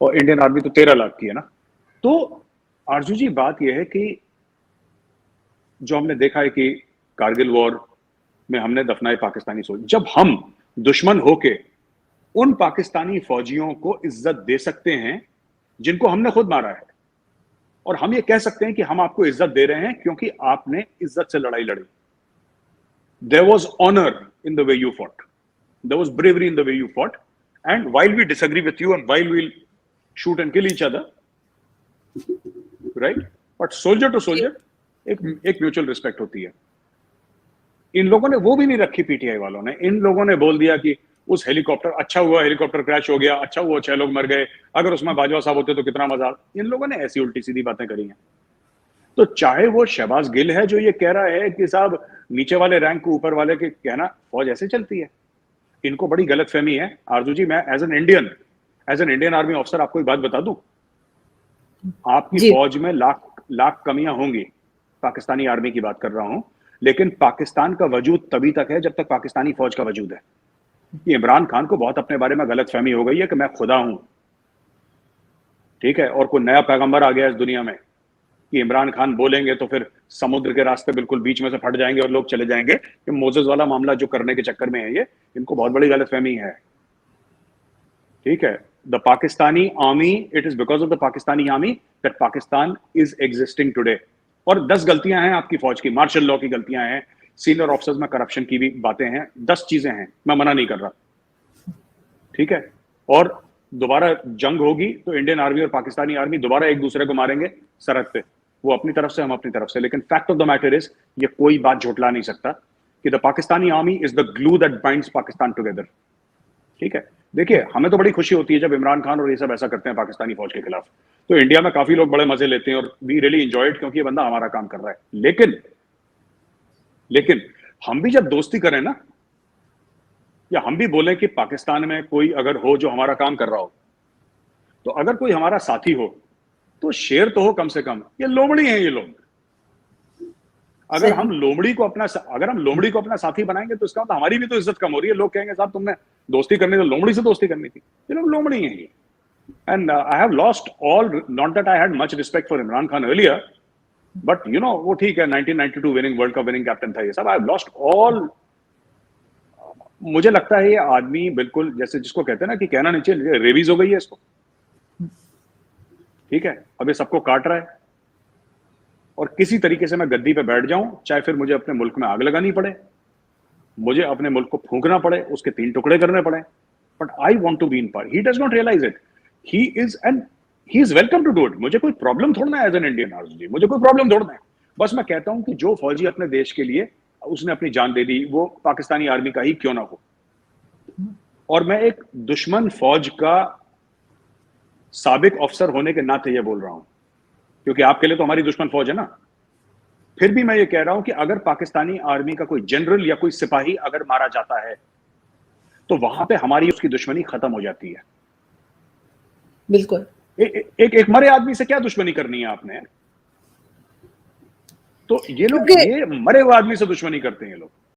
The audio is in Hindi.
और इंडियन आर्मी तो 13 लाख की है ना। तो आरजू जी बात यह है कि जो हमने देखा है कि कारगिल वॉर में हमने दफनाए पाकिस्तानी सोल्जर, जब हम दुश्मन होके उन पाकिस्तानी फौजियों को इज्जत दे सकते हैं जिनको हमने खुद मारा है, और हम ये कह सकते हैं कि हम आपको इज्जत दे रहे हैं क्योंकि आपने इज्जत से लड़ाई लड़ी। There was honor in the way you fought. There was bravery in the way you fought. And while we disagree with you and while we'll shoot and kill each other, right? But soldier to soldier, एक म्यूचुअल रिस्पेक्ट होती है। इन लोगों ने वो भी नहीं रखी, पीटीआई वालों ने। इन लोगों ने बोल दिया कि उस हेलीकॉप्टर, अच्छा हुआ हेलीकॉप्टर क्रैश हो गया, अच्छा हुआ 6 लोग मर गए, अगर उसमें बाजवा साहब होते तो कितना मजा। इन लोगों ने ऐसी उल्टी सीधी बातें करी हैं। तो चाहे वो शहबाज गिल है जो ये कह रहा है कि साहब नीचे वाले रैंक को ऊपर वाले के कहना फौज ऐसे चलती है, इनको बड़ी गलतफहमी है। आरजू जी, मैं as an Indian army officer आपको एक बात बता दूं, आपकी फौज में लाख कमियां होंगी, पाकिस्तानी आर्मी की बात कर रहा हूं, लेकिन पाकिस्तान का वजूद तभी तक है जब तक पाकिस्तानी फौज का वजूद है। ये इमरान खान को बहुत अपने बारे में गलतफहमी हो गई है कि मैं खुदा हूं, ठीक है, और कोई नया पैगंबर आ गया इस दुनिया में कि इमरान खान बोलेंगे तो फिर समुद्र के रास्ते बिल्कुल बीच में से फट जाएंगे और लोग चले जाएंगे। कि मोजेस वाला मामला जो करने के चक्कर में है, ये इनको बहुत बड़ी गलतफहमी है, ठीक है। The Pakistani army, it is because of the Pakistani army that Pakistan is existing today. और 10 गलतियां हैं आपकी फौज की, मार्शल लॉ की गलतियां हैं, सीनियर ऑफिसर्स में करप्शन की भी बातें हैं, 10 चीजें हैं, मैं मना नहीं कर रहा, ठीक है। और दोबारा जंग होगी तो इंडियन आर्मी और पाकिस्तानी आर्मी दोबारा एक दूसरे को मारेंगे सरहद पे, वो अपनी तरफ से, हम अपनी तरफ से। लेकिन fact of the matter is, ये कोई बात झुटला नहीं सकता कि the Pakistani army is the glue that binds Pakistan together, ठीक है। देखिए, हमें तो बड़ी खुशी होती है जब इमरान खान और ये सब ऐसा करते हैं पाकिस्तानी फौज के खिलाफ, तो इंडिया में काफी लोग बड़े मजे लेते हैं और वी रियली एंजॉय इट, क्योंकि ये बंदा हमारा काम कर रहा है। लेकिन हम भी जब दोस्ती करें ना, या हम भी बोलें कि पाकिस्तान में कोई अगर हो जो हमारा काम कर रहा हो, तो अगर कोई हमारा साथी हो तो शेर तो हो कम से कम। ये लोमड़ी हैं ये लोग। अगर हम लोमड़ी को अपना साथी बनाएंगे तो इसका मतलब हमारी भी तो इज्जत कम हो रही है। लोग कहेंगे साहब तुमने दोस्ती करनी तो लोमड़ी से दोस्ती करनी थी। ये लोग लोमड़ी हैं ये। And I have lost all, not that I had much respect for Imran Khan earlier, but you know वो ठीक है, 1992 winning world cup winning captain था ये सब। I have lost all. मुझे लगता है ये आदमी बिल्कुल जैसे जिसको कहते हैं ना कि कहना नहीं चाहिए, रेबीज हो गई है इसको, ठीक है। अब ये सबको काट रहा है और किसी तरीके से मैं गद्दी पे बैठ जाऊं, चाहे फिर मुझे अपने मुल्क में आग लगानी पड़े, मुझे अपने मुल्क को फूंकना पड़े, उसके 3 टुकड़े करने पड़े, but I want to be in power. He does not realise it. He is welcome to do it. मुझे कोई प्रॉब्लम थोड़ा है एज एन इंडियन आर्मी, मुझे कोई प्रॉब्लम थोड़ा है। बस मैं कहता हूं कि जो फौजी अपने देश के लिए उसने अपनी जान दे दी, वो पाकिस्तानी आर्मी का ही क्यों ना हो, और मैं एक दुश्मन फौज का साबिक अफसर होने के नाते ये बोल रहा हूं, क्योंकि आपके लिए तो हमारी दुश्मन फौज है ना। फिर भी मैं ये कह रहा हूं कि अगर पाकिस्तानी आर्मी का कोई जनरल या कोई सिपाही अगर मारा जाता है तो वहां पे हमारी उसकी दुश्मनी खत्म हो जाती है। बिल्कुल। एक मरे आदमी से क्या दुश्मनी करनी है आपने? तो ये लोग ये मरे हुए आदमी से दुश्मनी करते हैं ये लोग।